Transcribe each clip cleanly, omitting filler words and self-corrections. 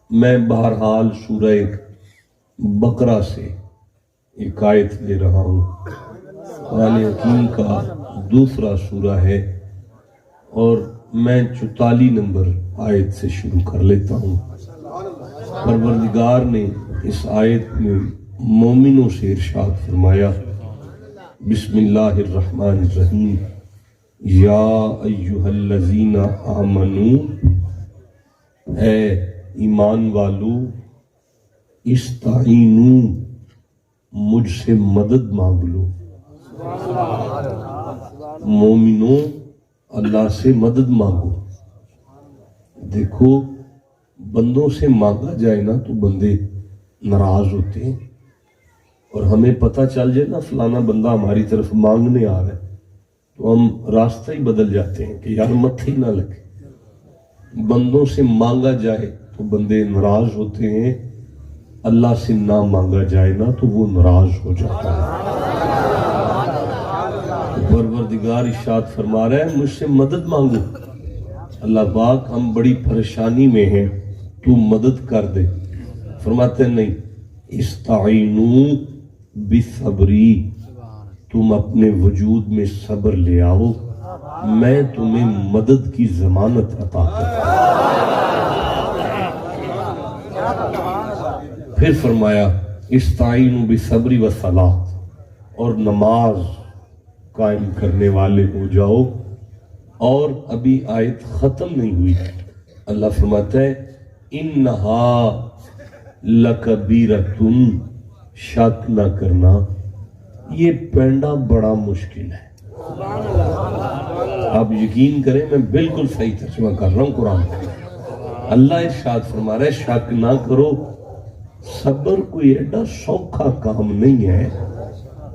میں بہرحال سورہ بقرہ سے ایک آیت لے رہا ہوں۔ قرآن حکیم کا دوسرا سورہ ہے اور میں 44 نمبر آیت سے شروع کر لیتا ہوں۔ پروردگار نے اس آیت میں مومنوں سے ارشاد فرمایا، بسم اللہ الرحمن الرحیم، یا ایہا الذین آمنوا، اے ایمان والو، استعینوا، مجھ سے مدد مانگ لو۔ مومنوں اللہ سے مدد مانگو۔ دیکھو بندوں سے مانگا جائے نا تو بندے ناراض ہوتے ہیں، اور ہمیں پتہ چل جائے نا فلانا بندہ ہماری طرف مانگنے آ رہا ہے تو ہم راستہ ہی بدل جاتے ہیں کہ یار متھے ہی نہ لگے۔ بندوں سے مانگا جائے تو بندے ناراض ہوتے ہیں، اللہ سے نہ مانگا جائے نا تو وہ ناراض ہو جاتا ہے۔ پروردگار ارشاد فرما رہا ہے مجھ سے مدد مانگو۔ اللہ پاک ہم بڑی پریشانی میں ہیں، تو مدد کر دے۔ فرماتے نہیں، استعینوا بالصبری، تم اپنے وجود میں صبر لے آؤ، میں تمہیں مدد کی ضمانت عطا کرتا ہوں۔ پھر فرمایا استعینوا بالصبر والصلاۃ، اور نماز قائم کرنے والے ہو جاؤ۔ اور ابھی آیت ختم نہیں ہوئی، اللہ فرماتا ہے انہا لکبیرۃ، شک نہ کرنا یہ پینڈا بڑا مشکل ہے۔ آپ یقین کریں میں بالکل صحیح ترجمہ کر رہا ہوں قرآن کا۔ اللہ ارشاد فرما رہا ہے شک نہ کرو، صبر کوئی ایڈا سوکھا کام نہیں ہے،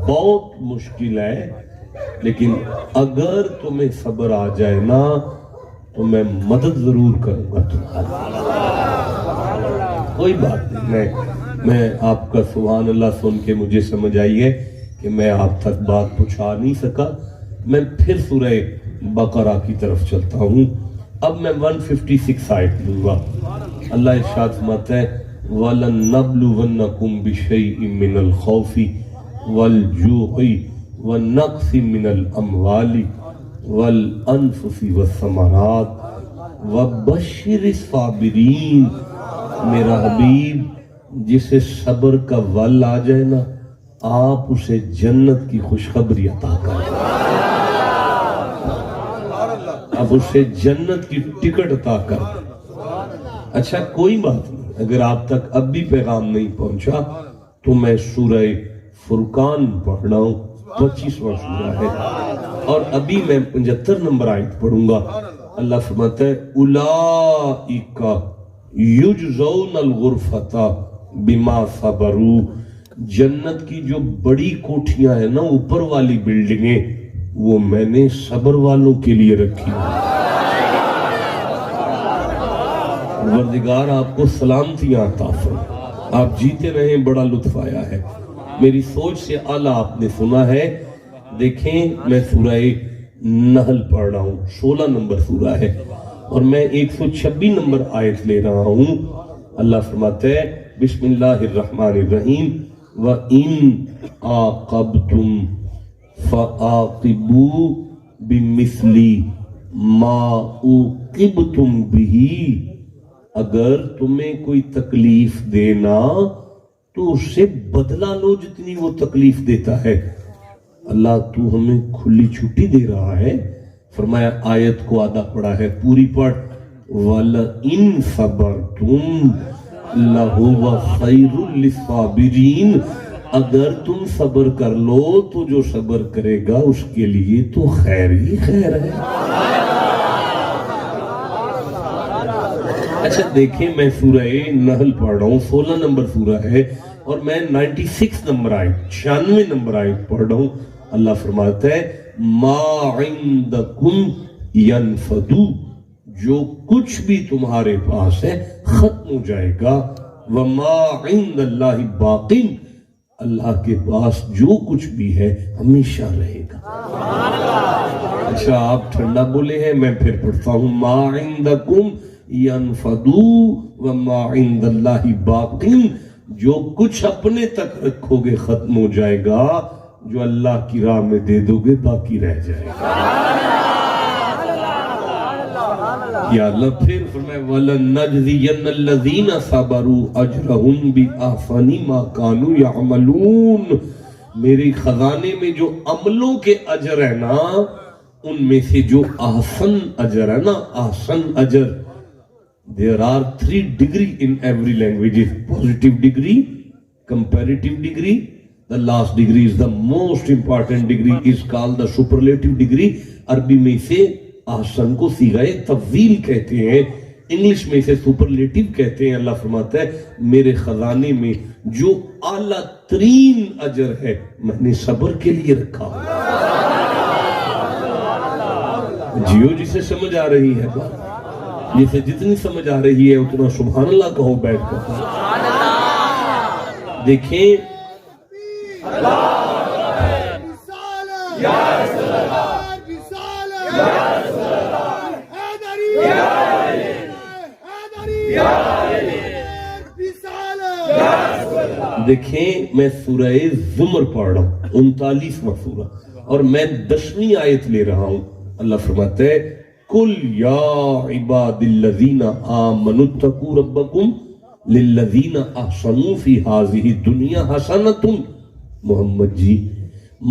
بہت مشکل ہے، لیکن اگر تمہیں صبر آ جائے نا تو میں مدد ضرور کروں گا تمہاری۔ کوئی بات نہیں، میں آپ کا سبحان اللہ سن کے مجھے سمجھ آئی ہے کہ میں آپ تک بات پہنچا نہیں سکا۔ میں پھر سورہ بقرہ کی طرف چلتا ہوں۔ اب میں 156 آیت لوں گا۔ اللہ ارشاد فرماتا ہے وَلَنَّبْلُوَنَّكُمْ بِشَيْءٍ مِّنَ الْخَوْفِ وَالْجُوعِ وَالنَّقْصِ مِنَ الْأَمْوَالِ وَالْأَنفُسِ وَالثَّمَرَاتِ وَبَشِّرِ الصَّابِرِينَ۔ میرا حبیب جسے صبر کا ول آ جائے نا آپ اسے جنت کی خوشخبری عطا کر، اب اسے جنت کی ٹکٹ عطا کر۔ اچھا کوئی بات نہیں، اگر آپ تک اب بھی پیغام نہیں پہنچا تو میں سورہ فرقان پڑھ رہا ہوں، 25واں سورہ ہے، اور ابھی میں 75 نمبر آیت پڑھوں گا۔ اللہ فرماتا ہے اولئک یجزون الغرفۃ بما صبروا، جنت کی جو بڑی کوٹھیاں ہیں نا، اوپر والی بلڈنگیں، وہ میں نے صبر والوں کے لیے رکھی ہیں۔ پروردگار آپ کو سلامتیاں عطا فرمائے، آپ جیتے رہیں، بڑا لطف آیا ہے، میری سوچ سے اعلیٰ آپ نے سنا ہے۔ دیکھیں میں سورہ نحل پڑھ رہا ہوں، 16 نمبر سورہ ہے، اور میں 126 نمبر آیت لے رہا ہوں۔ اللہ فرماتا ہے بسم اللہ الرحمن الرحیم وَإِنْ عَاقَبْتُمْ فَعَاقِبُوا بِمِثْلِ مَا عُوقِبْتُمْ بِهِ، اگر تمہیں کوئی تکلیف دینا تو اس سے بدلہ لو جتنی وہ تکلیف دیتا ہے۔ اللہ تو ہمیں کھلی چھٹی دے رہا ہے۔ فرمایا آیت کو آدھا پڑھا ہے، پوری پڑھ وَلَئِن صَبَرْتُمْ لَهُوَ خَيْرٌ لِلصَّابِرِينَ، اگر تم صبر کر لو تو جو صبر کرے گا اس کے لیے تو خیر ہی خیر ہے۔ اچھا دیکھیں میں سورہ نحل پڑھ رہا ہوں، 16 نمبر سورہ ہے، اور میں 96 نمبر آیت 96 نمبر آیت پڑھ رہا ہوں۔ اللہ فرماتا ہے ما عندکم ینفد، جو کچھ بھی تمہارے پاس ہے ختم ہو جائے گا، وما عند اللہ باق، اللہ کے پاس جو کچھ بھی ہے ہمیشہ رہے گا۔ اچھا آپ ٹھنڈا بولے ہیں، میں پھر پڑھتا ہوں ما عندکم ينفدوا وما عند اللہ باق، جو کچھ اپنے تک رکھو گے ختم ہو جائے گا، جو اللہ کی راہ میں دے دو گے باقی رہ جائے گا۔ یا اللہ پھر فرمائے وَلَنَجْزِيَنَّ الَّذِينَ صَبَرُوا أَجْرَهُمْ بِأَحْسَنِ مَا كَانُوا يَعْمَلُونَ، میرے خزانے میں جو عملوں کے اجر ہے نا، ان میں سے جو احسن اجر ہے نا، احسن اجر، there are 3 degree in every language: positive degree, comparative degree, the last degree is the most important degree, is called the superlative degree۔ عربی میں سے احسن کو صیغہ تفضیل کہتے ہیں، انگلش میں سے سپرلیٹو کہتے ہیں۔ اللہ فرماتا ہے میرے خزانے میں جو اعلیٰ ترین اجر ہے میں نے صبر کے لیے رکھا ہوں۔ جیو جسے سمجھ آ رہی ہے بات، جسے جتنی سمجھ آ رہی ہے اتنا سبحان اللہ کہو بیٹھ کر۔ دیکھیں دیکھیں میں سورہ زمر پڑھ رہا ہوں، 39واں سورہ، اور میں 10ویں آیت لے رہا ہوں۔ اللہ فرماتا ہے قُلْ يَا عِبَادِ الَّذِينَ آمَنُوا اتَّقُوا رَبَّكُمْ لِلَّذِينَ أَحْسَنُوا فِي هَذِهِ الدُّنْيَا حَسَنَةٌ۔ محمد جی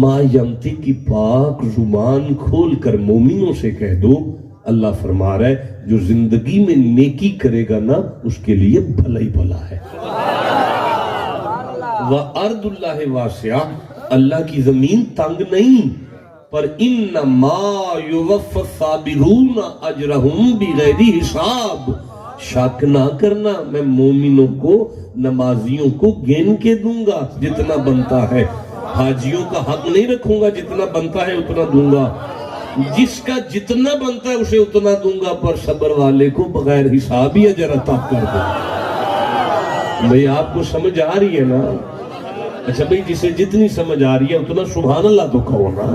ما ینطق کی پاک زبان کھول کر مومنوں سے کہہ دو، اللہ فرما رہا ہے جو زندگی میں نیکی کرے گا نا اس کے لیے بھلا ہی بھلا ہے۔ وَأَرْضُ اللَّهِ وَاسِعَةٌ، اللہ کی زمین تنگ نہیں، پر انما یوفی الصابرون اجرہم بغیر حساب، شک نہ کرنا میں مومنوں کو، نمازیوں کو گن کے دوں گا جتنا بنتا ہے، حاجیوں کا حق نہیں رکھوں گا، جتنا بنتا ہے اتنا دوں گا، جس کا جتنا بنتا ہے اسے اتنا دوں گا، پر صبر والے کو بغیر حساب ہی اجر عطا کر دوں گا۔ بھئی آپ کو سمجھ آ رہی ہے نا؟ اچھا بھئی جسے جتنی سمجھ آ رہی ہے اتنا سبحان اللہ تو کہو نا۔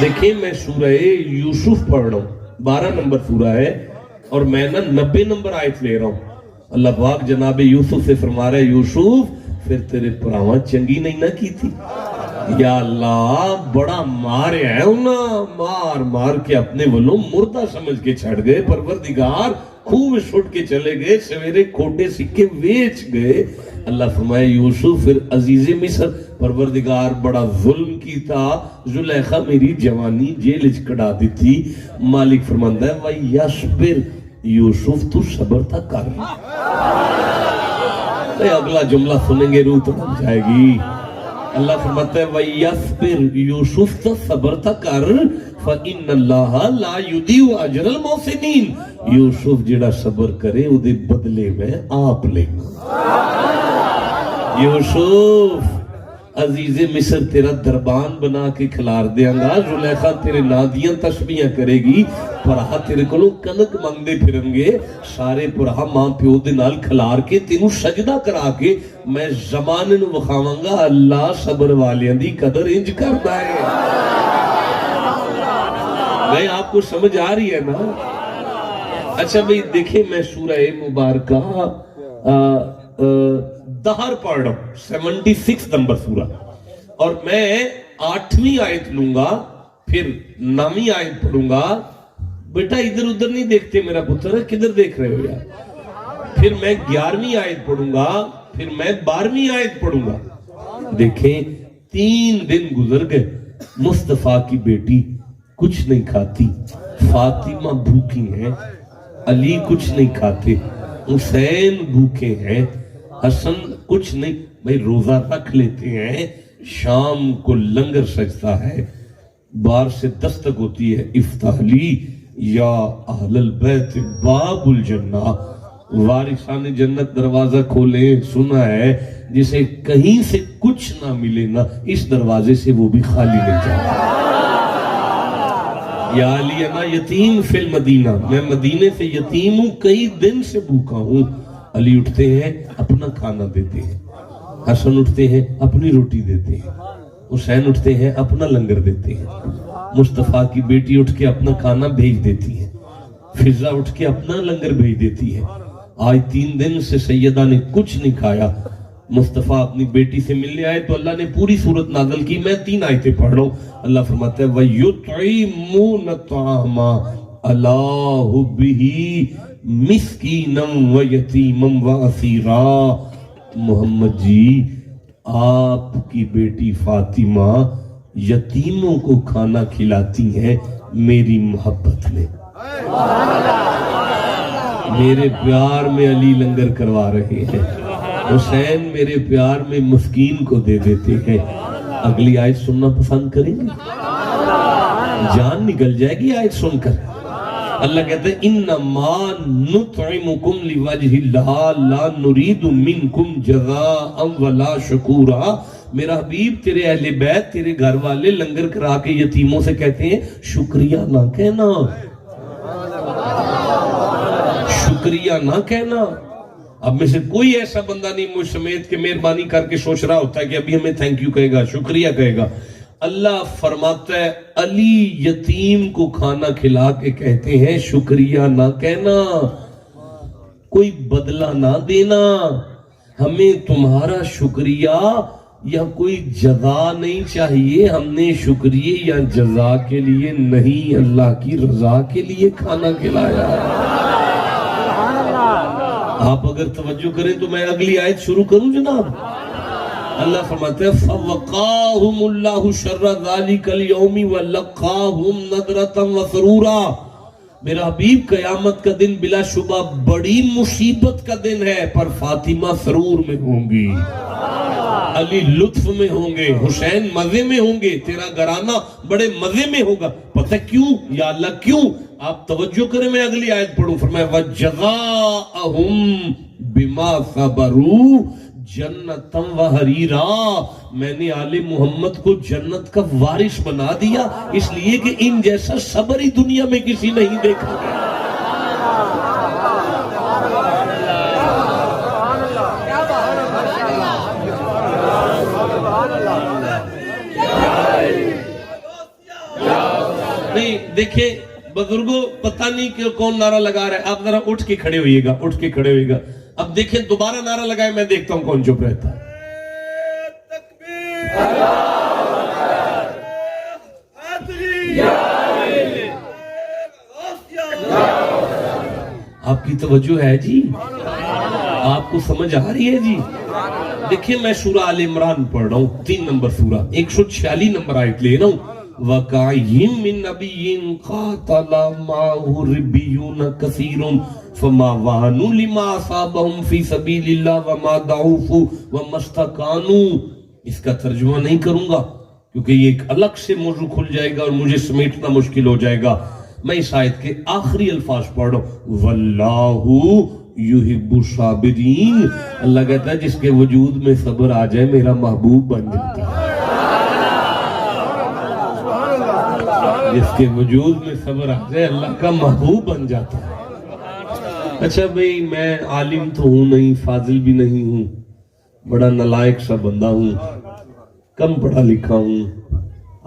دیکھیں میں سورہ یوسف پڑھ رہا ہوں، 12 نمبر سورہ ہے، اور میں نا 90 نمبر آیت لے رہا ہوں۔ اللہ پاک جناب یوسف سے فرما رہا ہے یوسف پھر تیرے پراواں چنگی نہیں نہ کی تھی، یا اللہ بڑا ماریا ہے انہاں، مار مار کے اپنے ولوں مردہ سمجھ کے چھڑ گئے، پروردگار خوب چھوٹ کے چلے گئے، سویرے کھوٹے سکے ویچ گئے۔ اللہ فرمائے یوسف پھر عزیز مصر پروردگار بڑا ظلم کیتا، زلیخا میری جوانی جیل کڑا دی تھی، مالک فرماندہ ہے وَيَصْبِرْ، یوسف تو صبر تھا کر۔ اگلا جملہ سنیں گے روح تھم جائے گی۔ اللہ فرماتا ہے وَيَصْبِرْ، یوسف تو صبر تھا کر، فَإِنَّ اللَّهَ لَا يُضِيعُ أَجْرَ الْمُحْسِنِينَ، یوسف جڑا صبر کرے وہ دے بدلے میں آپ لیں گا۔ یوسف عزیز مصر تیرا دربان بنا کے کھلار دیاں گا، زلیخا تیرے نادیاں تسبیحاں کرے گی، پرہا تیرے کولوں کنک منگدے پھرن گے، سارے پرہا ماں پیو دے نال کھلار کے تینوں سجدہ کرا کے میں زمانے نو وکھاواں گا اللہ صبر والیاں دی قدر انج کردا ہے۔ میں آپ کو سمجھ آ رہی ہے نا؟ اچھا بھئی دیکھیں میں سورہ مبارکہ دہر پڑھ رہا ہوں، 76 نمبر سورہ، اور میں 8ویں آیت لوں گا، پھر 9ویں آیت پڑھوں گا۔ بیٹا ادھر ادھر نہیں دیکھتے میرا پتر، کدھر دیکھ رہے ہو یار؟ پھر میں 11ویں آیت پڑھوں گا، پھر میں 12ویں آیت پڑھوں گا۔ دیکھیں 3 دن گزر گئے، مصطفیٰ کی بیٹی کچھ نہیں کھاتی، فاطمہ بھوکی ہیں، علی کچھ نہیں کھاتے، حسین بھوکے ہیں، حسن کچھ نہیں، بھئی روزہ رکھ لیتے ہیں، شام کو لنگر سجتا ہے، بار سے دستک ہوتی ہے افتح لی یا اہل البیت باب الجنہ، وارثان جنت دروازہ کھولیں، سنا ہے جسے کہیں سے کچھ نہ ملے نا اس دروازے سے وہ بھی خالی نہیں جاتا۔ یا علی انا یتیم فی المدینہ، میں مدینے سے یتیم ہوں، کئی دن سے بھوکا ہوں۔ علی اٹھتے ہیں اپنا کھانا دیتے ہیں، حسن اٹھتے ہیں اپنی روٹی دیتے ہیں، حسین اٹھتے ہیں اپنا لنگر دیتے ہیں، مصطفیٰ کی بیٹی اٹھ کے اپنا کھانا بھیج دیتی ہے۔ فضا اٹھ کے اپنا لنگر بھیج دیتی ہے. آج 3 دن سے سیدہ نے کچھ نہیں کھایا. مصطفیٰ اپنی بیٹی سے ملنے آئے تو اللہ نے پوری صورت نازل کی. میں 3 آیتیں پڑھ رہا ہوں. اللہ فرماتا ہے وَيُطْعِمُونَ الطَّعَامَ عَلَىٰ حُبِّهِ مِسْكِينًا وَيَتِيمًا وَأَسِيرًا. محمد جی آپ کی بیٹی فاطمہ یتیموں کو کھانا کھلاتی ہیں میری محبت میں. میرے پیار میں علی لنگر کروا رہے ہیں, حسین میرے پیار میں مسکین کو دے دیتے ہیں. اگلی آیت سننا پسند کریں گے؟ جان نکل جائے گی آیت سن کر. اللہ کہتے ہیں انما نطعمکم لوجہ اللہ لا نرید منکم جزاء ولا شکورا. میرا حبیب تیرے اہل بیت تیرے گھر والے لنگر کرا کے یتیموں سے کہتے ہیں شکریہ نہ کہنا, شکریہ نہ کہنا. اب میں سے کوئی ایسا بندہ نہیں مجھ سمیت کہ مہربانی کر کے سوچ رہا ہوتا ہے کہ ابھی ہمیں تھینک یو کہے گا, شکریہ کہے گا. اللہ فرماتا ہے علی یتیم کو کھانا کھلا کے کہتے ہیں شکریہ نہ کہنا, کوئی بدلہ نہ دینا. ہمیں تمہارا شکریہ یا کوئی جزا نہیں چاہیے. ہم نے شکریہ یا جزا کے لیے نہیں, اللہ کی رضا کے لیے کھانا کھلایا. آپ اگر توجہ کریں تو میں اگلی آیت شروع کروں جناب. اللہ فرماتے ہیں فَوَقَاهُمُ اللَّهُ شَرَّ ذَلِكَ الْيَوْمِ وَلَقَّاهُمْ نَضْرَةً وَسُرُورًا. میرا حبیب قیامت کا دن بلا شبہ بڑی مصیبت کا دن ہے, پر فاطمہ سرور میں ہوں گی, علی لطف میں ہوں گے, حسین مزے میں ہوں گے, تیرا گھرانہ بڑے مزے میں ہوگا. پتہ کیوں یا اللہ کیوں؟ آپ توجہ کریں, میں اگلی آیت پڑھوں. فرمایا وَجَزَاءَهُمْ بِمَا صَبَرُوا جنتاً وحریرا. میں نے آل محمد کو جنت کا وارث بنا دیا اس لیے کہ ان جیسا صبر ہی دنیا میں کسی نہیں دیکھا. نہیں دیکھیں بزرگوں, پتہ نہیں کہ کون نعرہ لگا رہا ہے. آپ ذرا اٹھ کے کھڑے ہوئیے گا, اٹھ کے کھڑے ہوئیے گا. اب دیکھیں دوبارہ نعرہ لگائے, میں دیکھتا ہوں کون چپ رہتا ہے. آپ کی توجہ ہے جی؟ آپ کو سمجھ آ رہی ہے جی؟ دیکھیں میں سورہ آل عمران پڑھ رہا ہوں, 3 نمبر سورہ, 146 نمبر آیت لے رہا ہوں. وَقَعِهِمْ مِنْ نَبِيٍّ قَاتَلَ مَعَهُ رِبِّيُّونَ كَثِيرٌ فَمَا وَهَنُوا لِمَا أَصَابَهُمْ فِي سَبِيلِ اللَّهِ وَمَا ضَعُفُوا وَمَا اسْتَكَانُوا. اس کا ترجمہ نہیں کروں گا کیونکہ یہ ایک الگ سے موضوع کھل جائے گا اور مجھے سمیٹنا مشکل ہو جائے گا. میں اس آیت کے آخری الفاظ پڑھ رہا ہوں. وَاللَّهُ يُحِبُّ الصَّابِرِينَ. اللہ کہتا ہے جس کے وجود میں صبر آ جائے میرا محبوب بن جاتا ہے. جس کے وجود میں صبر آ جائے اللہ کا محبوب بن جاتا ہے. اچھا بھئی میں عالم تو ہوں نہیں, فاضل بھی نہیں ہوں, بڑا نالائق سا بندہ ہوں, کم پڑھا لکھا ہوں.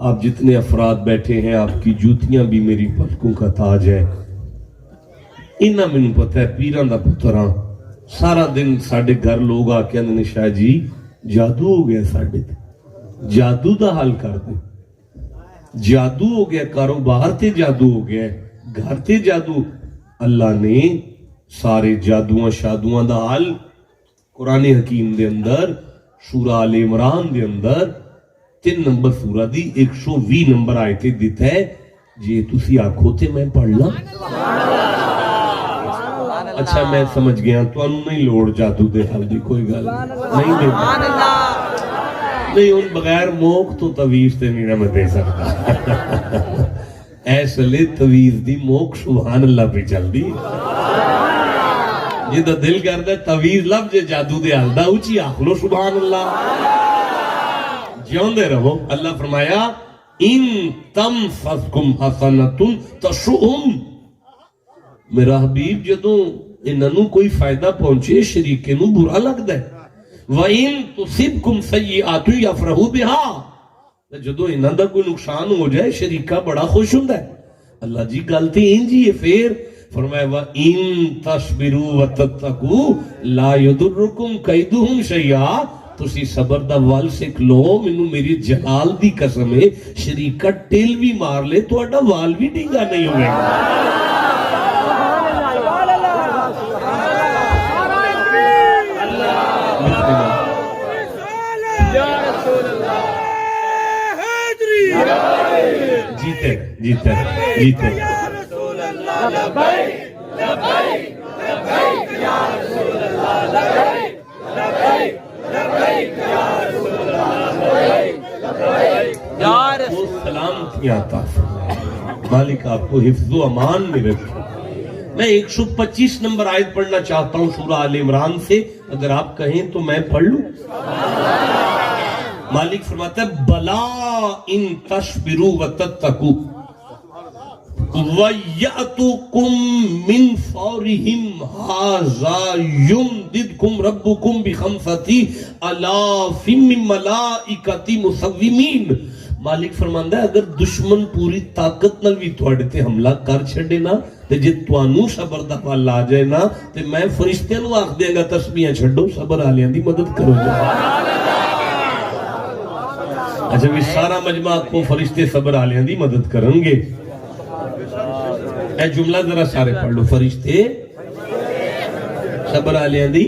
آپ جتنے افراد بیٹھے ہیں آپ کی جوتیاں بھی میری پلکوں کا تاج ہے. انہاں میں پتہ ہے پیران دا پتراں سارا دن ساڑھے گھر لوگ آ کے اندھنے شاہ جی جادو ہو گیا ساڑھے تے, جادو دا حل کر دے. جادو ہو گیا, کاروبار تے جادو ہو گیا, گھر تے جادو. اللہ نے سارے جادوਆਂ شادوਆਂ دا حل قرآن حکیم دے اندر سورہ آل عمران دے اندر 3 نمبر سورہ دی 120 نمبر آیتے دیتا ہے. جی تسی آنکھوں تے میں پڑھ لاں. اچھا میں سمجھ گیا تو انہوں نہیں لوڑ جادو دے حل دی کوئی گل نہیں دیتا نہیں, ان بغیر موک تو تویز تے نہیں میں دے سکتا. ایسے لئے تویز دی موک سبحان اللہ پہ چل دی. یہ تو دل کرتا ہے تویز لب جے جادو دے حل دا اچھی آخلو سبحان اللہ. جیون دے رہو. اللہ فرمایا ان تمسسکم حسنۃ تسؤہم. میرا حبیب جدوں انہوں کوئی فائدہ پہنچے شریکے نو برا لگتا ہے. وَإِن تُصِبْكُمْ سَيِّئَاتٌ يَفْرَحُوا بِهَا. جدو انہاں دا کوئی نقصان ہو جائے شریکہ بڑا خوش ہوندا ہے. اللہ جی گل تے انج ہی ہے. پھر فرمایا وَإِن تَصْبِرُوا وَتَتَّقُوا لَا يَضُرُّكُمْ كَيْدُهُمْ شَيْئًا تسی صبر دا وال سکھ لو مینوں میری جلال دی قسم ہے شریکہ ٹیل بھی مار لے تو اڈا وال بھی ڈنگا نہیں ہوئے جیتے جیتے جیتے سلامتیاں عطا فرمائے مالک آپ کو حفظ و امان میں رکھے میں 125 نمبر آیت پڑھنا چاہتا ہوں سورہ آل عمران سے اگر آپ کہیں تو میں پڑھ لوں مالک فرماتا ہے بلا ان تشبروا وتتقوا وَيَأْتُكُم مِّن فَوْرِهِمْ هَٰذَا يُمْدِدْكُمْ رَبُّكُمْ بِخَمْسَةِ آلَافٍ مِّن مَلَائِكَةٍ مُصَوِّمِينَ مالک فرماندا ہے اگر دشمن پوری طاقت نال بھی تواڈے تے حملہ کر چھڈے نا تے جے تانوں صبر دا پل آ جائے نا تے میں فرشتیاں نوں آکھ دیاں گا تسبیحاں چھڈو صبر والیاں دی مدد کرو اچھا بھی سارا مجمع کو فرشتے صبر والیاں دی مدد کرن گے اے جملہ ذرا سارے پڑھ لو فرشتے صبر والیاں دی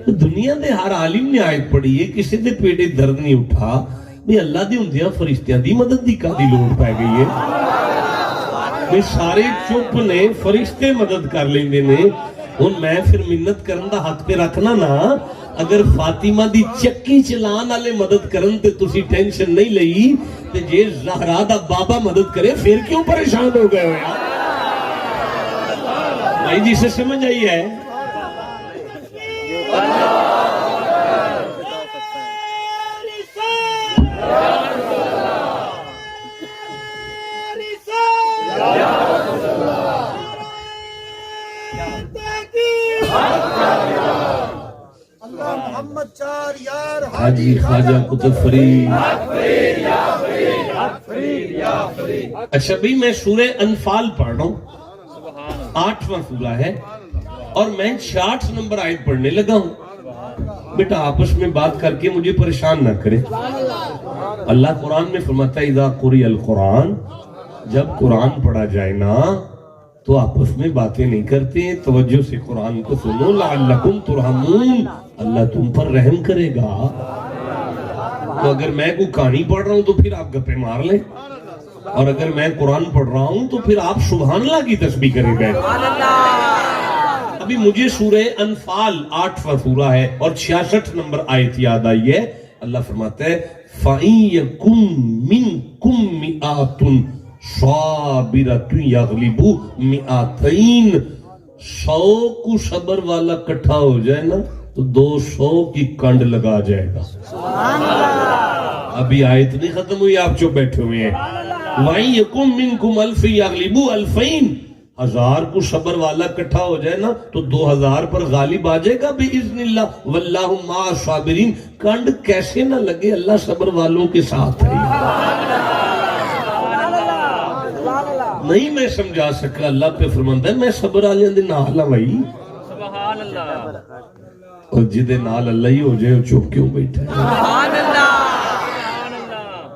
دنیا دے ہر عالم نے آیت پڑھی ہے کسی دے پیٹے درد نہیں اٹھا بھی اللہ دی ہوندیاں فرشتیاں دی مدد دی کادی لوڑ پے گئی ہے بھی سارے چپ نے فرشتے مدد کر لیندے نے ہن میں پھر منت کرن دا حق پہ رکھنا نا اگر فاطمہ دی چکی چلان والے مدد کرن تے تسی ٹینشن نہیں لئی تے جے زہرا دا بابا مدد کرے پھر کیوں پریشان ہو گئے ہو یار بھائی جی سے سمجھ آئی ہے حاجی خواجہ قطب فرید اچھا بھی میں سورہ انفال پڑھ رہا ہوں 8واں سورہ ہے اور میں 66 نمبر آیت پڑھنے لگا ہوں بیٹا آپس میں بات کر کے مجھے پریشان نہ کرے اللہ قرآن میں فرماتا ہے اذا قرئ القرآن جب قرآن پڑھا جائے نا تو آپس میں باتیں نہیں کرتے توجہ سے قرآن کو سنو لعلکم ترحمون اللہ تم پر رحم کرے گا تو اگر میں کوئی کہانی پڑھ رہا ہوں تو پھر آپ گپے مار لیں اور اگر میں قرآن پڑھ رہا ہوں تو پھر آپ سبحان اللہ کی تسبیح کریں گے ابھی مجھے سورہ انفال 8واں سورہ ہے اور 66 نمبر آیت یاد آئی ہے اللہ فرماتا ہے فَإِن يَكُن مِّنكُم مِّئَةٌ صابرۃ یغلبوا مئتین 100 کو صبر والا کٹھا ہو جائے نا تو 200 کی کنڈ لگا جائے گا سبحان اللہ ابھی آیت نہیں ختم ہوئی آپ جو بیٹھے ہوئے ہیں وَإِن يَكُن مِّنكُمْ أَلْفٌ يَغْلِبُوا أَلْفَيْنِ 1000 کو صبر والا کٹھا ہو جائے نا تو 2000 پر غالب آ جائے گا بِإِذْنِ اللَّهِ وَاللَّهُ مَعَ الصَّابِرِينَ کنڈ کیسے نہ لگے اللہ صبر والوں کے ساتھ ہے نہیں میں سمجھا سکا اللہ پہ فرماندا ہے میں صبر والیاں دے نال ہاں بھائی سبحان اللہ اور جدے نال اللہ ہی ہو جائے چپ کیوں بیٹھا ہے سبحان اللہ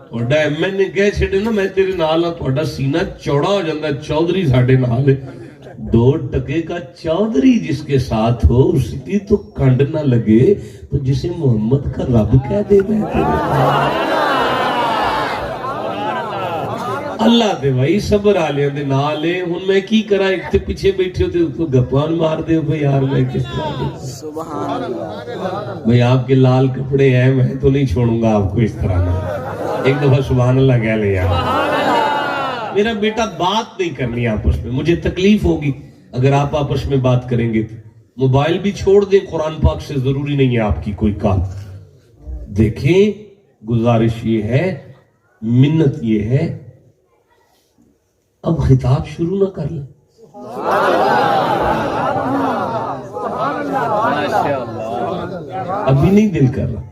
تھوڑا ایم این نے کہہ چھڑے نا میں تیرے نال ہاں تھوڑا سینہ چوڑا ہو جاندہ چودھری ساڑھے نال ہے 2 ٹکے کا چودھری جس کے ساتھ ہو اس کی تو کنڈ نہ لگے تو جسے محمد کا رب کہہ دے گئے اللہ دے بھائی صبر آلیاں دے نالے ہن میں کی کرا ایک تے پیچھے بیٹھے ہوتے تو گپان مار دے بھئی یار میں کس طرح دے سبحان اللہ بھئی آپ کے لال کپڑے ہیں میں تو نہیں چھوڑوں گا آپ کو اس طرح نہ ایک دفعہ سبحان اللہ کہہ لے یار میرا بیٹا بات نہیں کرنی آپس میں مجھے تکلیف ہوگی اگر آپ آپس میں بات کریں گے تو موبائل بھی چھوڑ دیں قرآن پاک سے ضروری نہیں ہے آپ کی کوئی کام دیکھیں گزارش یہ ہے منت یہ ہے اب خطاب شروع نہ کر لیں ابھی نہیں دل کر رہا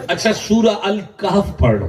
اچھا سورہ الکہف پڑھ لو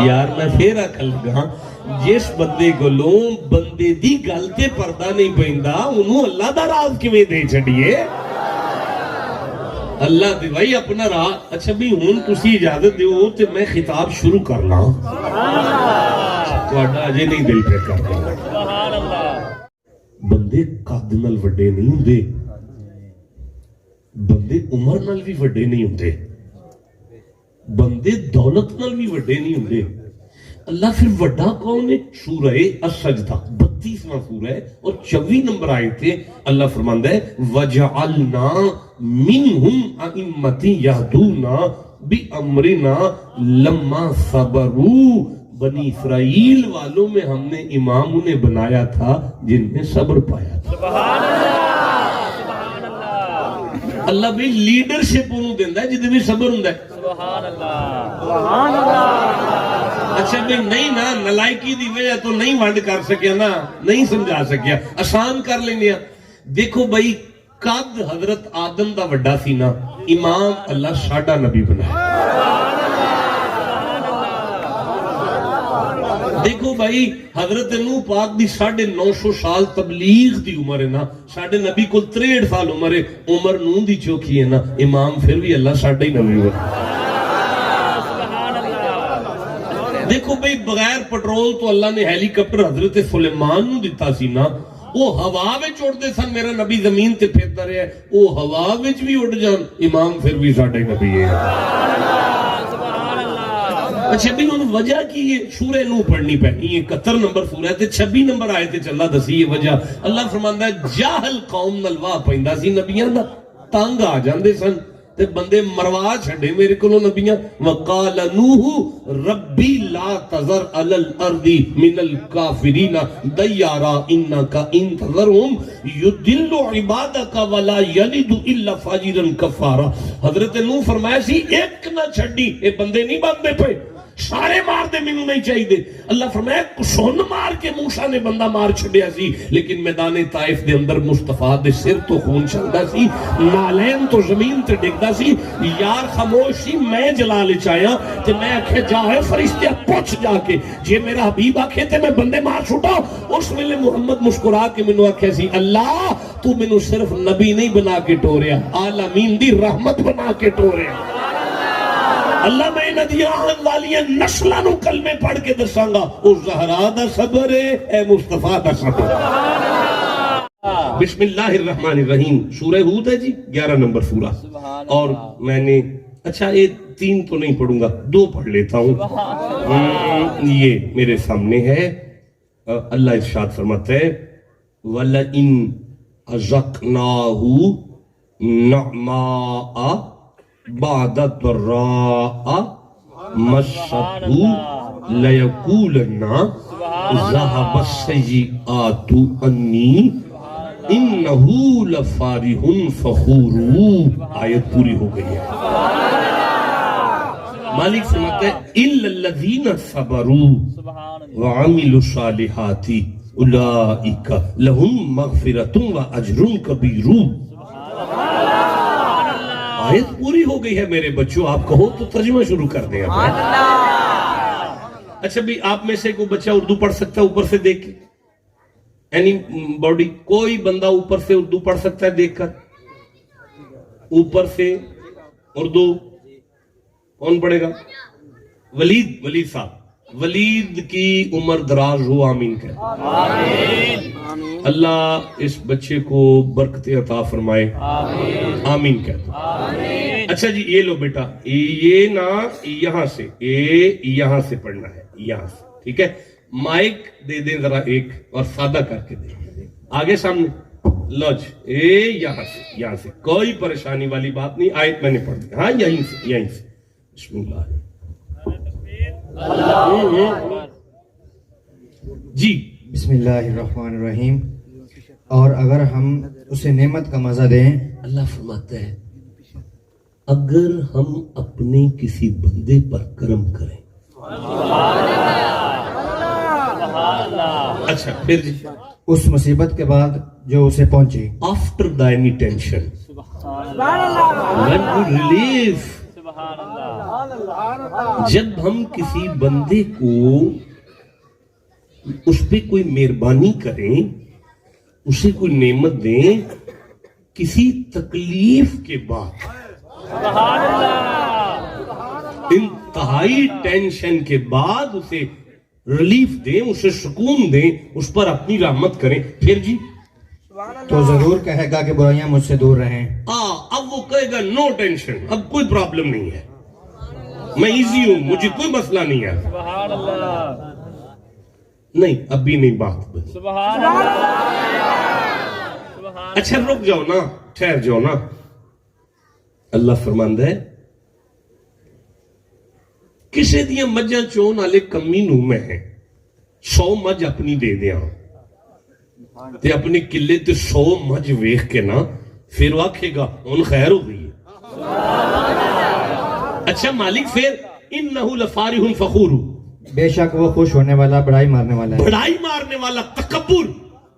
یار میں پھر آکھن لگا جس بندے کولوں بندے دی گل تے پردہ نہیں پیندا انہوں اللہ دا راز کیویں دے چھڈیے اللہ دے بھائی اپنا راز اچھا بھی ہن تسی اجازت دیو تے میں خطاب شروع کر لاں تہاڈا اجے نہیں دل پہ کردا سبحان اللہ بندے قد نال وڈے نہیں ہوندے بندے عمر نال بھی وڈے نہیں ہوندے بندے دولت نال بھی وڈے نہیں ہوندے اللہ پھر وڈا کون ہے سورہ السجدہ 32واں سورہ ہے اور 24 نمبر آیت ہے اللہ فرماندا ہے وَجَعَلْنَا مِنْهُمْ أَئِمَّةً يَهْدُونَ بِأَمْرِنَا لَمَّا صَبَرُوا بنی اسرائیل والوں میں ہم نے امام انہیں بنایا تھا جن میں صبر پایا تھا سبحان اللہ اللہ بھی لیڈرشپ انہوں دیندہ ہے جدے بھی صبر ہوندہ ہے سبحان اللہ اچھا بھی نہیں نا نلائکی دی وجہ تو نہیں ونڈ کر سکیا نا نہیں سمجھا سکیا آسان کر لینیا دیکھو بھائی قد حضرت آدم دا وڈا سی نا امام اللہ ساڈا نبی بنایا دیکھو بھائی حضرت نوح پاک دی 950 سال تبلیغ دی عمر ہے نا ساڑھے نبی کو 63 سال عمر ہے عمر نوح دی چوکی ہے نا امام پھر بھی اللہ ساڑھے ہی نبی ہوئے دیکھو بھائی بغیر پٹرول تو اللہ نے ہیلی کپٹر حضرت سلیمان نو دیتا سی نا وہ ہوا وچ اڑدے سن میرا نبی زمین تے پھردا رہا ہے وہ ہوا وچ بھی اڑ جان امام پھر بھی ساڑھے نبی ہے اچھا بھی انہوں وجہ کی یہ سورہ نوح پڑھنی پہنی 71 نمبر سورہ ہے 26 نمبر آئے تھے چلا دسی یہ وجہ اللہ فرماندہ ہے جاہل قوم نلوا پہندہ سی نبیان دا تانگ آ جاندے سن تے بندے مروا چھڑے میرے کلو نبیان وقال نوح ربی لا تذر علی الارض من الکافرین دیارا انکا انتظرهم یدل عبادک ولا یلد الا فاجرا کفارا حضرت نوح فرمایا سی ایک نہ چھڑی اے بندے نہیں باندھے پہ سارے مار دے مینوں نہیں چاہیے دے اللہ فرمایا سن مار کے موسیٰ نے بندہ مار چھڑیا سی لیکن میدان طائف دے اندر مصطفیٰ دے سر تو خون چلدا سی نالین تو زمین تے ڈگدا سی یار خاموش سی میں جلال چاہیا تے میں آکھے جاہے فرشتے پوچھ جا کے جے میرا حبیب آکھے تے میں بندے مار چھوٹا اس ویلے محمد مسکرا کے مینوں آکھے سی اللہ تو مینوں صرف نبی نہیں بنا کے ٹوریا عالمین دی رحمت بنا کے ٹوریا اللہ میں ندی آہن والی نسلہ نو کلمے پڑھ کے دساں گا او زہرا دا صبر ہے اے مصطفیٰ دا صبر بسم اللہ الرحمن الرحیم سورہ ہود ہے جی 11 نمبر سورہ اور میں نے اچھا یہ 3 تو نہیں پڑھوں گا 2 پڑھ لیتا ہوں یہ میرے سامنے ہے اللہ ارشاد فرماتا ہے وَلَئِنْ أَذَقْنَاهُ نَعْمَاءَ بعد الضراء مسته ليقولن ذهب السيئات عني انه لفارح فخور آیت پوری ہو گئی ہے مالک فرماتا ہے الا الذين صبروا وعملوا الصالحات اولئك لهم مغفرة واجر كبير آیت پوری ہو گئی ہے میرے بچوں آپ کہو تو ترجمہ شروع کر دیں اچھا بھی آپ میں سے کوئی بچہ اردو پڑھ سکتا ہے اوپر سے دیکھ کے اینی باڈی کوئی بندہ اوپر سے اردو پڑھ سکتا ہے دیکھ کر اوپر سے اردو کون پڑھے گا ولید صاحب ولید کی عمر دراز ہو آمین کہہ اللہ اس بچے کو برکت عطا فرمائے آمین کہہ اچھا جی یہ لو بیٹا یہ نا یہاں سے یہاں سے پڑھنا ہے یہاں سے ٹھیک ہے مائک دے دیں ذرا ایک اور سادہ کر کے دیں آگے سامنے لو جی یہاں سے کوئی پریشانی والی بات نہیں آیت میں نے پڑھ دی ہاں یہیں سے بسم اللہ جی بسم اللہ الرحمن الرحیم اور اگر ہم اسے نعمت کا مزہ دیں اللہ فرماتا ہے اگر ہم اپنے کسی بندے پر کرم کریں اچھا پھر جی اس مصیبت کے بعد جو اسے پہنچی after the any tension when you relieve جب ہم کسی بندے کو اس پہ کوئی مہربانی کریں، اسے کوئی نعمت دیں، کسی تکلیف کے بعد، انتہائی ٹینشن کے بعد اسے ریلیف دیں، اسے سکون دیں، اس پر اپنی رحمت کریں، پھر جی تو ضرور کہے گا کہ برائیاں مجھ سے دور رہیں۔ اب وہ کہے گا نو ٹینشن، اب کوئی پرابلم نہیں ہے، میں ایزی ہوں، مجھے کوئی مسئلہ نہیں ہے۔ نہیں، ابھی نہیں بات بنی۔ اچھا رک جاؤ نا، ٹھہر جاؤ نا۔ اللہ فرماندا ہے کسے دیاں مجھاں چون والے کمی نو میں ہیں، 100 مجھ اپنی دے دیاں تے اپنے قلے تے 100 مجھ ویکھ کے نا پھر وہ آکھے گا ان خیر ہو گئی ہے۔ اچھا مالک پھر انہو لفارح فخور، بے شک وہ خوش ہونے والا، بڑائی مارنے والا ہے، بڑائی مارنے والا، تکبر،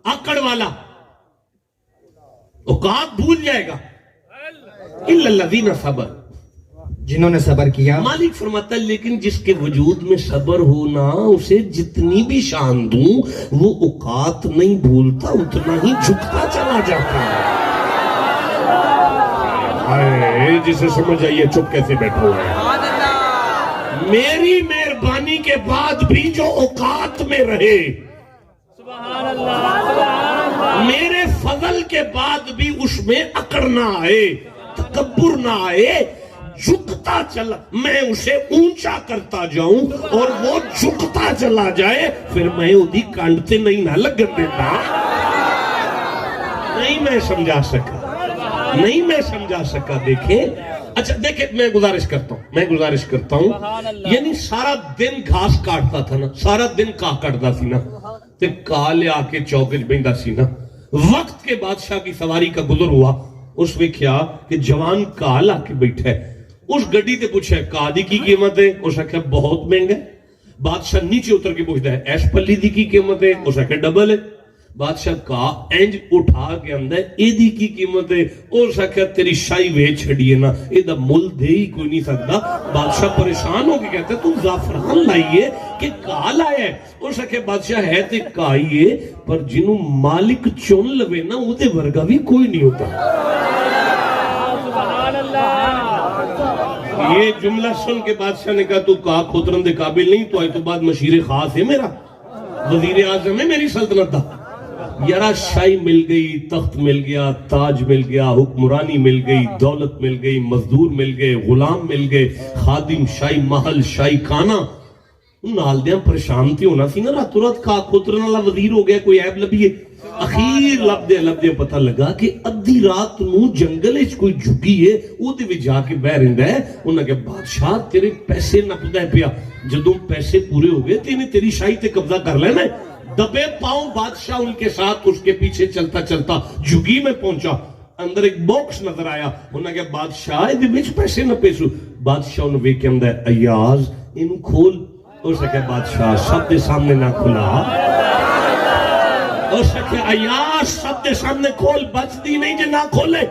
آکڑ والا، اوقات بھول جائے گا۔ الا الذین صبر، جنہوں نے صبر کیا۔ مالک فرماتا ہے لیکن جس کے وجود میں صبر ہونا، اسے جتنی بھی شان دوں وہ اوقات نہیں بھولتا، اتنا ہی جھکتا چلا جاتا ہے۔ جسے سمجھ آئیے چپ کیسے بیٹھا ہوا ہے۔ میری مہربانی کے بعد بھی جو اوقات میں رہے، میرے فضل کے بعد بھی اس میں اکڑ نہ آئے، تکبر نہ آئے، جھکتا چلا، میں اسے اونچا کرتا جاؤں اور وہ جھکتا چلا جائے، پھر میں اودی کانڈتے نہیں نہ لگن دیتا۔ نہیں میں سمجھا سکا، دیکھیں۔ اچھا دیکھیں، میں گزارش کرتا ہوں، یعنی سارا دن گھاس کاٹتا تھا نا، سارا دن کاہ کٹدا سی نا، تے کاہ لے آ کے چوکچ بہندا سی نا۔ وقت کے بادشاہ کی سواری کا گزر ہوا، اس ویکھیا کہ جوان کاہ لا کے بیٹھا ہے، اس گڈی تے پوچھا کاہ دی کی قیمت ہے، اس آکھیا بہت مہنگا ہے۔ بادشاہ نیچے اتر کے پوچھتا ہے ایس پلی دی کی قیمت ہے، اس آکھیا ڈبل ہے۔ بادشاہ کہا اینج اٹھا کے اندر ایدی کی قیمت ہے، اس آکھیا تیری شائی ویچ چھڑیے نا، ایدہ مل دے ہی کوئی نہیں سکتا۔ بادشاہ پریشان ہو کے کہتا ہے تو زعفران لائیے کہ کاہ لائے ہے؟ اس آکھیا بادشاہ ہے تے کائیے، پر جنہوں مالک چون لوے نا وہ دے ورگا بھی کوئی نہیں ہوتا۔ یہ جملہ سن کے بادشاہ نے کہا تو کہا کھوترن دے قابل نہیں، تو آئی تو بعد مشیر خاص ہے میرا، وزیر اعظم ہے میری سلطنت دا۔ یارا شاہی مل گئی، تخت مل گیا، تاج مل گیا، حکمرانی مل گئی، دولت مل گئی، مزدور مل گئے، غلام مل گئے، خادم، شاہی محل، شاہی کھانا، نال دیاں پریشان تھی ہونا سی نا، راتوں رات کھا کھوترن والا وزیر ہو گیا، کوئی عیب لبیے۔ اخیر لب دے پتہ لگا کہ ادھی رات نو جنگل اچ کوئی جھگی ہے، او دے وچ جا کے بہ رہندا ہے۔ انہاں کہ بادشاہ تیرے پیسے نپدا ہے پیا، جدوں پیسے پورے ہو گئے تینے تیری شاہی تے قبضہ کر لینا ہے۔ دبے پاؤں بادشاہ ان کے ساتھ اس کے پیچھے چلتا چلتا جھگی میں پہنچا، اندر ایک باکس نظر آیا، انہاں کہ بادشاہ دے وچ پیسے نہ پیسو۔ بادشاہ انہوں ویکھ کے آندا ہے ایاز اینوں کھول، اس نے کہا بادشاہ سب دے سامنے نہ کھلا، اس نے کہا ایاز سب دے سامنے کھول، بچ دی نہیں جے نہ کھولے۔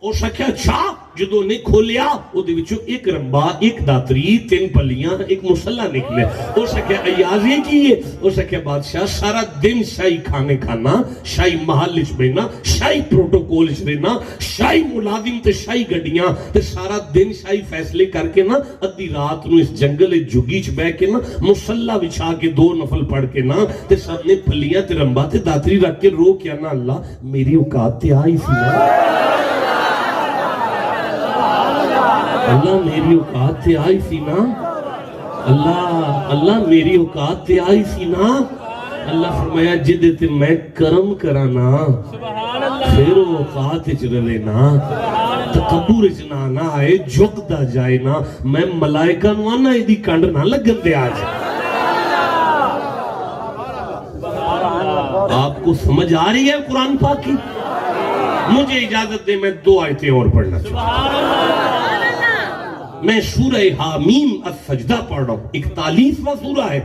اس نے کہا اچھا، جدو نے کھولیا وہ دے وچوں ایک رمبا، ایک داتری، 3 پلیاں، ایک مسلح نکلے۔ اس نے کہا ایاز یہ کی ہے؟ اس نے کہا بادشاہ سارا دن شاہی کھانے کھانا، شاہی محل اچ بینا، شاہی پروٹوکول اچ دینا، شاہی ملازم تے شاہی گڈیاں تے سارا دن شاہی فیصلے کر کے نا، ادھی رات نو اس جنگل جھگی چ بہ کے نا، مسلح بچھا کے 2 نفل پڑھ کے نا، تے سب نے پلیاں تے رمبا تے داتری رکھ کے رو کیا نا اللہ میری اوقات تے آئی سی نا، اللہ میری اوقات تے آئی سی نا، اللہ میری اوقات تے آئی سی نا۔ اللہ فرمایا جدے تے میں کرم کرانا پھر وہ اوقات اچ رلے نا، تکبر اچ نہ آئے، جھکدا جائے نا، میں ملائکہ نو آنا ایدی کنڈ نہ لگن دے آج۔ آپ کو سمجھ آ رہی ہے قرآن پاک کی؟ مجھے اجازت دے میں 2 آیتیں اور پڑھنا چاہتا ہوں۔ میں سورہ حامیم السجدہ پڑھ رہا ہوں، 41واں سورہ ہے،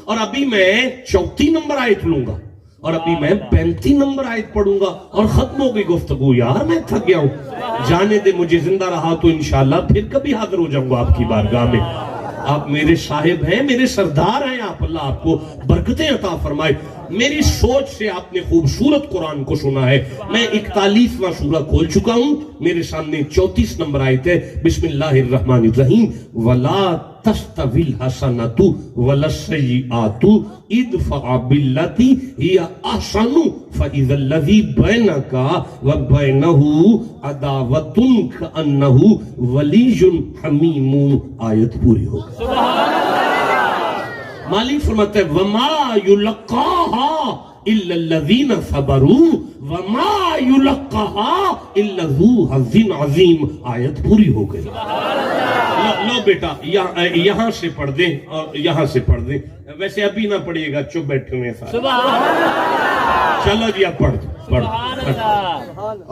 اور ابھی میں 34 نمبر آیت لوں گا۔ اور ابھی میں 35 نمبر آیت پڑھوں گا اور ختم ہو گئی گفتگو. یار میں تھک گیا ہوں, جانے دے مجھے, زندہ رہا تو انشاءاللہ پھر کبھی حاضر ہو جاؤں گا آپ کی بارگاہ میں. آپ میرے صاحب ہیں, میرے سردار ہیں آپ, اللہ آپ کو برکتیں عطا فرمائے. میری سوچ سے آپ نے خوبصورت قرآن کو سنا ہے. میں 41واں سورہ کھول چکا ہوں, میرے سامنے 34 نمبر آیت ہے. بسم اللہ الرحمن الرحیم. وَلَا تَسْتَوِي الْحَسَنَةُ وَلَا السَّيِّئَةُ اِدْفَعْ بِالَّتِي هِيَ أَحْسَنُ فَإِذَا الَّذِي بَيْنَكَ وَبَيْنَهُ عَدَاوَةٌ كَأَنَّهُ وَلِيٌّ حَمِيمٌ. آیت پوری ہو گئی. مالک فرماتا ہے وَمَا يُلَقَّاهَا إِلَّا الَّذِينَ صَبَرُوا وَمَا يُلَقَّاهَا إِلَّا ذُو حَظٍّ عَظِيمٍ. آیت پوری ہو گئی. لو بیٹا یہاں سے پڑھ دیں اور یہاں سے پڑھ دیں. ویسے ابھی نہ پڑھیے گا, چپ بیٹھے ہوئے سارے. چلو جی اب پڑھ دو.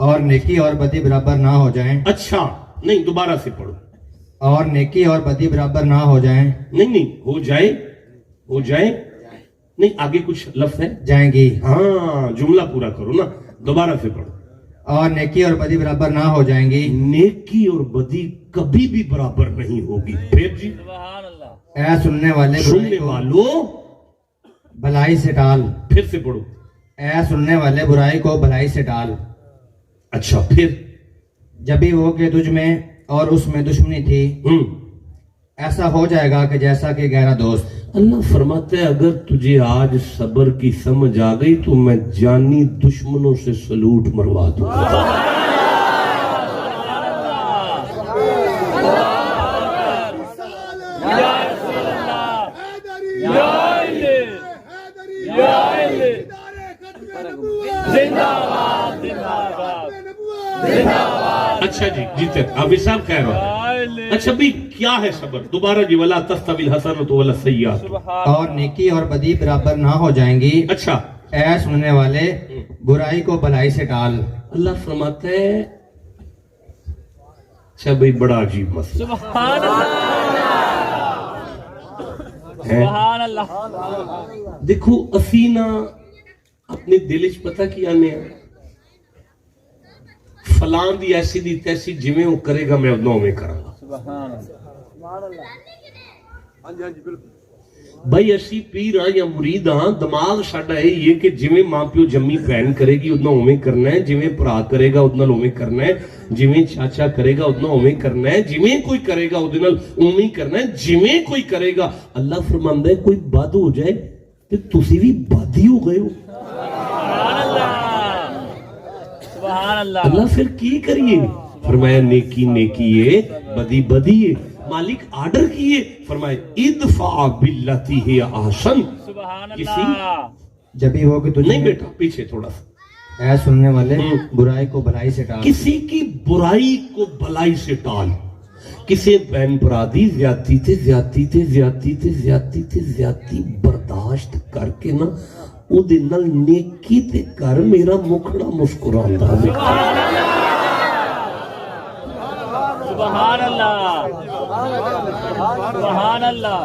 اور نیکی اور بدی برابر نہ ہو جائیں. اچھا نہیں, دوبارہ سے پڑھو. اور نیکی اور بدی برابر نہ ہو جائیں. نہیں ہو جائے, ہو جائے نہیں, آگے کچھ لفظ ہے جائیں گی. ہاں جملہ پورا کرو نا, دوبارہ سے پڑھو. اور نیکی اور بدی برابر نہ ہو جائیں گی. نیکی اور بدی کبھی بھی برابر نہیں ہوگی. پھر جی اے سننے والے سننے والوں بھلائی سے ٹال. پھر سے پڑھو. اے سننے والے برائی کو بھلائی سے ٹال. اچھا پھر جبھی وہ کہ تجھ میں اور اس میں دشمنی تھی, ایسا ہو جائے گا کہ جیسا کہ گہرا دوست. اللہ فرماتا ہے اگر تجھے آج صبر کی سمجھ آ گئی تو میں جانی دشمنوں سے سلوٹ مروا دوں گا. اچھا جی جیتے ابھی صاحب کہہ رہا ہے. اچھا بھی کیا ہے صبر؟ دوبارہ جی. وَلَا تَسْتَوِي الْحَسَنَةُ وَلَا السَّيِّئَةُ. اور نیکی اور بدی برابر نہ ہو جائیں گی. اچھا اے سننے والے برائی کو بھلائی سے ٹال. اللہ فرماتا ہے اچھا بھئی بڑا عجیب مسئلہ. سبحان اللہ. دیکھو اسینا اپنے دل چ پتہ کیا نے فلاں دی ایسی دی تیسی جویں وہ کرے گا میں ادنوں میں کراں گا. بھائی اسی پیر ہاں یا مرید ہاں, دماغ ساڈا ہے یہ کہ جویں ماں پیو جمی بہن کرے گی ادنا اوویں کرنا ہے, جویں بھرا کرے گا ادنا اوویں کرنا ہے, جویں چاچا کرے گا ادنا اوویں کرنا ہے, جویں کوئی کرے گا ادے نال اوویں کرنا ہے, جویں کوئی کرے گا. اللہ فرماندا ہے کوئی بد ہو جائے تے تسی بھی بد ہی ہو گئے ہو. اللہ پھر کی کریے؟ فرمایا نیکی نیکی ہے, بدی بدی ہے. مالک آرڈر کیے, فرمایا ادفع باللتی ہی احسن. کسی جبھی وہ کہ تجھ نہیں میں بیٹا پیچھے تھوڑا سا. اے سننے والے برائی کو بھلائی سے ٹال. کسی کی برائی کو بھلائی سے ٹال. کسی بہن برادی زیادتی تے زیادتی تے زیادتی تے زیادتی تے زیادتی برداشت کر کے نا او دے نال نیکی تے کر, میرا مکھڑا مسکراندا ہے. سبحان اللہ. سبحان اللہ.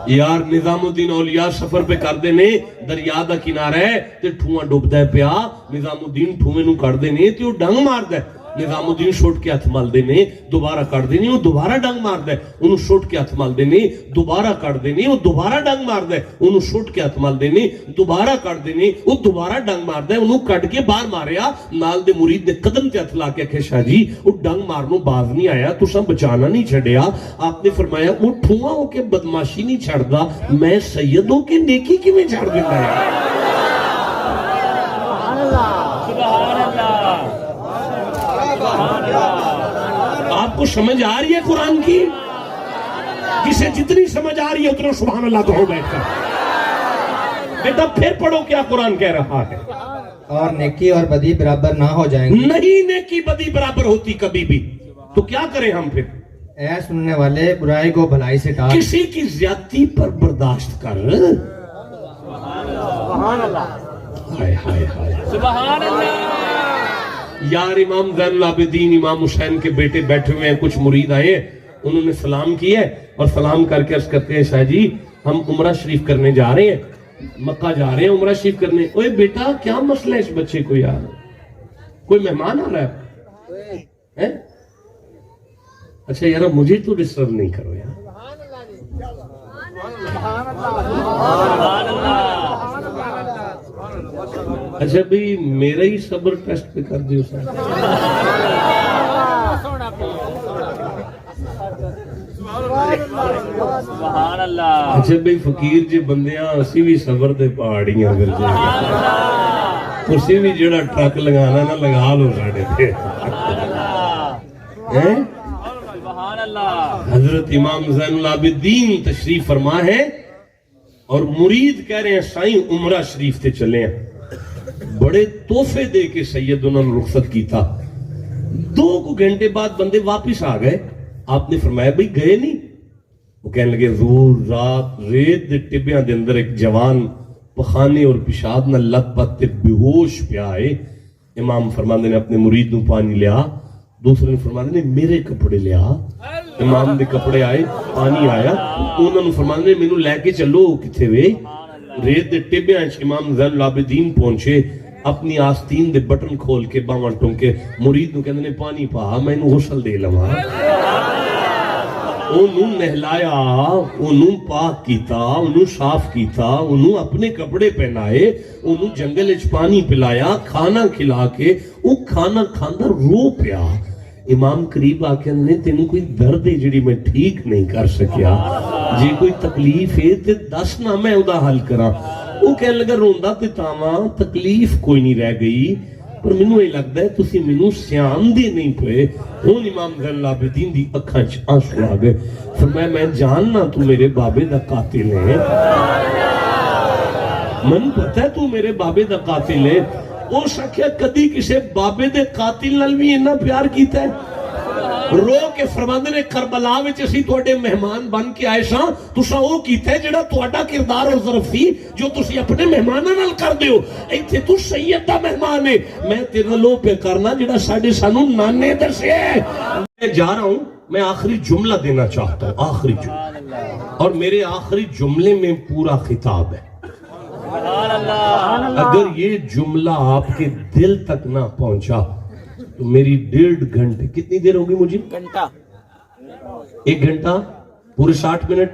یار نظام الدین اولیاء سفر پہ کردے نے, دریا دا کنارہ ہے تے ٹھواں ڈوبدا ہے پیا, نظام الدین ٹھویں نو کڈدے نے تے او ڈنگ ماردا ہے. نظام الدین سٹ کے ہاتھ ملدے نے, دوبارہ کڈدے نے, او دوبارہ ڈنگ ماردا ہے. اونوں سٹ کے ہاتھ ملدے نے, دوبارہ کڈدے نے, او دوبارہ ڈنگ ماردا ہے. اونوں سٹ کے ہاتھ ملدے نے, دوبارہ کڈدے نے, او دوبارہ ڈنگ ماردا ہے. اونوں کڈ کے باہر ماریا, نال دے مرید نے قدم تے ہاتھ لا کے کہ شاہ جی او ڈنگ مارنوں باز نہیں آیا, تساں بچانا نہیں چھڈیا. آپ نے فرمایا او ٹھواں ہو کے بدماشی نہیں چھڑدا, میں سید ہو کے نیکی کیویں چھڑ دیندا ہے؟ سبحان اللہ. آپ کو سمجھ آ رہی ہے قرآن کی؟ جسے جتنی سمجھ آ رہی ہے اتنا سبحان اللہ کہو بیٹھ کر. بیٹا پھر پڑھو کیا قرآن کہہ رہا ہے. اور نیکی اور بدی برابر نہ ہو جائیں گی. نہیں نیکی بدی برابر ہوتی کبھی بھی. تو کیا کریں ہم پھر؟ اے سننے والے برائی کو بھلائی سے ٹال. کسی کی زیادتی پر برداشت کر. سبحان اللہ. ہائے ہائے ہائے. سبحان اللہ. یار امام زین العابدین امام حسین کے بیٹے بیٹھے ہوئے ہیں, کچھ مرید آئے, انہوں نے سلام کیا ہے اور سلام کر کے عرض کرتے ہیں شاہ جی ہم عمرہ شریف کرنے جا رہے ہیں, مکہ جا رہے ہیں عمرہ شریف کرنے. اوے بیٹا کیا مسئلہ ہے اس بچے کو یار؟ کوئی مہمان آ رہا ہے؟ اچھا یار مجھے تو ڈسٹرب نہیں کرو یار. اچھا بھئی میرا ہی صبر ٹیسٹ پہ کر دیو سر. سبحان اللہ. اچھا بھئی فقیر جی بندیاں اسی بھی صبر دے پہاڑیاں کر جائے اسی بھی جڑا ٹرک لگانا نہ لگا لو ساڑھے تھے. سبحان اللہ. حضرت امام زین العابدین تشریف فرما ہے اور مرید کہہ رہے ہیں سائیں عمرہ شریف تے چلے ہیں. بڑے تحفے دے کے سید انہوں نے رخصت کی تھا. 2 گھنٹے بعد بندے واپس آ گئے. آپ نے فرمایا بھئی گئے نہیں؟ وہ کہنے لگے حضور رات ریت دے ٹبیاں دے اندر ایک جوان پخانے اور پیشاب نہ لت پت تے بے ہوش پیا آئے. امام فرماندے نے اپنے مرید نو پانی لیا. دوسرے نے فرماندے نے میرے کپڑے لیا. امام دے کپڑے آئے پانی آیا. انہوں نے فرماندے نے مینوں لے کے چلو کتھے وے. ریت دے ٹبیاں امام زین العابدین پہنچے. اپنی آستین دے بٹن کھول کے باواں ٹونکے مرید نو کہندے نے پانی پا میں انہوں غسل دے لواں. انہوں نہلایا, انہوں پاک کیتا, انہوں صاف کیتا, انہوں اپنے کپڑے پہنائے, انہوں جنگل اچ پانی پلایا, کھانا کھلا کے وہ کھانا کھاندہ رو پیا. امام قریب آکے نے تینوں کوئی درد ہے جڑی میں ٹھیک نہیں کر سکیا, جی کوئی تکلیف ہے تے دس نہ میں ادا حل کراں. وہ کہنے لگا روندا تے تاواں تکلیف کوئی نہیں رہ گئی پر مینوں یہ لگدا ہے تسی مینوں سیان دے نہیں پئے. ہن امام زین العابدین دی اکھاں وچ آنسو آ گئے. فرمایا میں جاننا تو میرے بابے دا قاتل ہے, من پتہ ہے تو میرے بابے دا قاتل ہے. او سکھیا کدی کسے بابے دے قاتل نال بھی اتنا پیار کیتا ہے؟ رو کے فرماندے نے کربلا وچ اسی تواڈے مہمان بن کے آئے ساں, تساں او کیتا ہے جڑا تواڈا کردار اور ظرف سی جو تسی اپنے مہماناں نال کردے ہو. ایتھے تو سید دا مہمان ہے, میں تیرے نال او پہ کرنا جڑا ساڈے سانوں نانے دسے. میں جا رہا ہوں, میں آخری جملہ دینا چاہتا ہوں, آخری جملہ, اور میرے آخری جملے میں پورا خطاب ہے. اگر یہ جملہ آپ کے دل تک نہ پہنچا تو میری 1.5 گھنٹے, کتنی دیر ہوگی مجھے؟ 1 گھنٹہ, پورے 60 منٹ,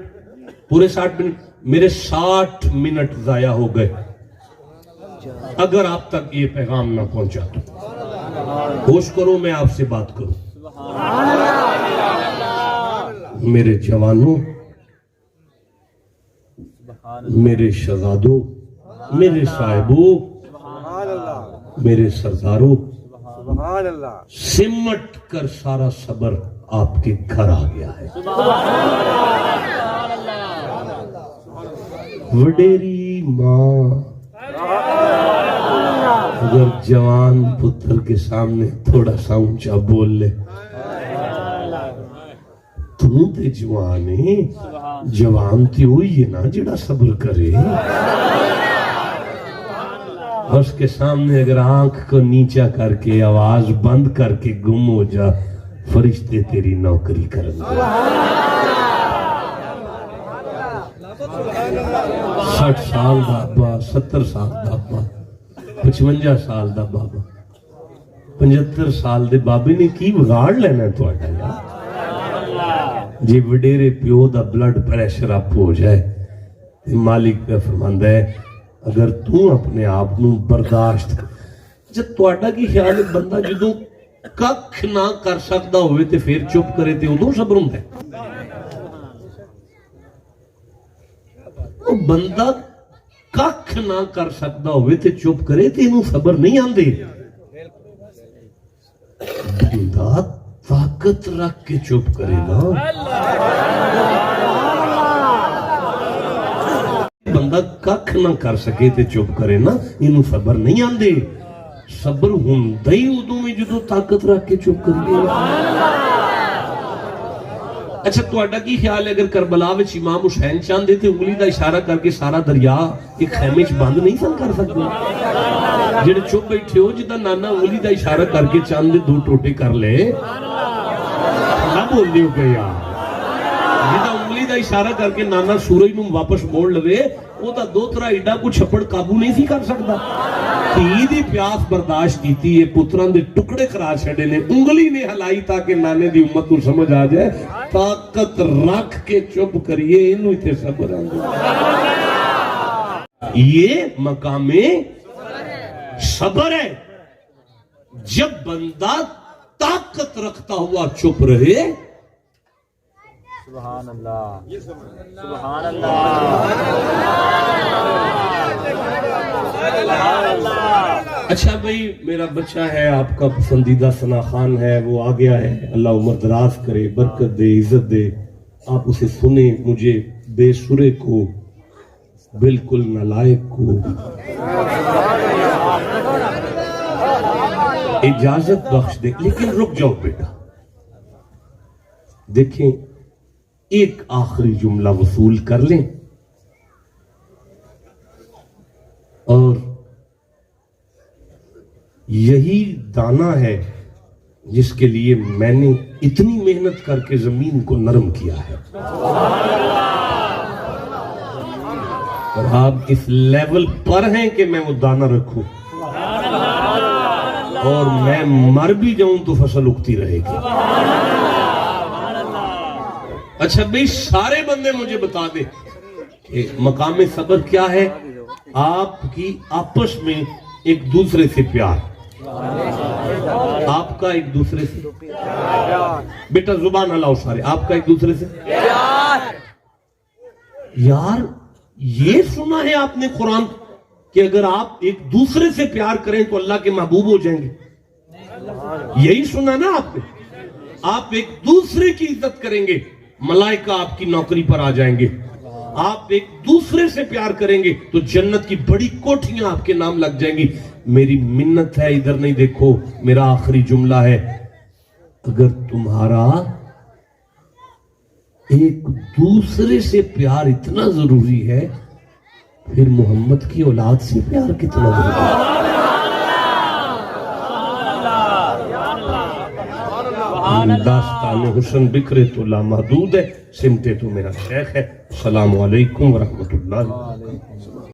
پورے 60 منٹ, میرے 60 منٹ ضائع ہو گئے اگر آپ تک یہ پیغام نہ پہنچا تو. ہوش کرو میں آپ سے بات کروں. میرے جوانوں, میرے شہزادوں, میرے صاحبوں, میرے سرداروں, سمٹ کر سارا صبر آپ کے گھر آ گیا ہے. وڈیری ماں اگر جوان پتر کے سامنے تھوڑا سا اونچا بول لے, تو تے جوان ہے, جوان تے ہوئی ہے نا جڑا صبر کرے. اس کے سامنے اگر آنکھ کو نیچا کر کے آواز بند کر کے گم ہو جا, فرشتے تیری نوکری کریں گے. 60 سال دا ابا, 70 سال دا ابا, 55 سال دا بابا, 75 سال دے بابے نے کی بگاڑ لینا تھوڑا یار. جی وڈیرے پیو دا بلڈ پریشر اپ ہو جائے, مالک پہ فرماندا ہے اگر تو اپنے آپ نو برداشت کر. جب تواڈا کی خیال ہے بندہ جدوں ککھ نہ کر سکدا ہوئے تے پھر چپ کرے تے ادوں صبر ہوندا ہے؟ وہ بندہ ککھ نہ کر سکدا ہوئے تے چپ کرے تے انہوں صبر نہیں آندے. بندہ طاقت رکھ کے چپ کرے نا, بندہ ککھ نہ کر سکے تے چپ کرے نا, انہوں صبر نہیں آندے. صبر ہوندا ہی ادوں میں جدوں طاقت رکھ کے چپ کریے. اچھا تواڈا کی خیال ہے اگر کربلا وچ امام حسین چاہندے تے انگلی دا اشارہ کر کے سارا دریا ایک خیمے وچ بند نہیں سن کر سکتے؟ جڑے چپ بیٹھے ہو جدا نانا انگلی دا اشارہ کر کے چاند 2 ٹوٹے کر لے, نہ بول دیو کہ یار جدا انگلی دا اشارہ کر کے نانا سورج نوں واپس موڑ لوے وہ تو دو طرح ایڈا کو چھپڑ قابو نہیں سی کر سکتا. دھی دی پیاس برداشت کیتی ہے, پتراں دے ٹکڑے کرا چھڑے نے, انگلی نے ہلائی تاکہ نانے دی امت کو سمجھ آ جائے. طاقت رکھ کے چپ کریے, انہوں ہی تے صبر آندے. یہ مقام صبر ہے. جب بندہ طاقت رکھتا ہوا چپ رہے. سبحان اللہ, سبحان اللہ, سبحان اللہ. اچھا بھائی, میرا بچہ ہے, آپ کا پسندیدہ ثنا خان ہے, وہ آ گیا ہے, اللہ عمر دراز کرے, برکت دے, عزت دے. آپ اسے سنیں. مجھے بے سرے کو, بالکل نالائق کو اجازت بخش دے. لیکن رک جاؤ بیٹا, دیکھیں ایک آخری جملہ وصول کر لیں, اور یہی دانہ ہے جس کے لیے میں نے اتنی محنت کر کے زمین کو نرم کیا ہے. اور آپ اس لیول پر ہیں کہ میں وہ دانہ رکھوں, اور میں مر بھی جاؤں تو فصل اگتی رہے گی. اچھا بھئی, سارے بندے مجھے بتا دیں کہ مقام صبر کیا ہے. آپ کی آپس میں ایک دوسرے سے پیار, آپ کا ایک دوسرے سے بیٹا زبان ہلاؤ سارے, آپ کا ایک دوسرے سے یار. یہ سنا ہے آپ نے قرآن کہ اگر آپ ایک دوسرے سے پیار کریں تو اللہ کے محبوب ہو جائیں گے. یہی سنا نا آپ نے. آپ ایک دوسرے کی عزت کریں گے, ملائکہ آپ کی نوکری پر آ جائیں گے. آپ ایک دوسرے سے پیار کریں گے تو جنت کی بڑی کوٹھیاں آپ کے نام لگ جائیں گی. میری منت ہے, ادھر نہیں دیکھو, میرا آخری جملہ ہے, اگر تمہارا ایک دوسرے سے پیار اتنا ضروری ہے, پھر محمد کی اولاد سے پیار کتنا ضروری ہے. داستان حسن بکھرے تو لامحدود ہے, سمتے تو میرا شیخ ہے. السلام علیکم ورحمۃ اللہ.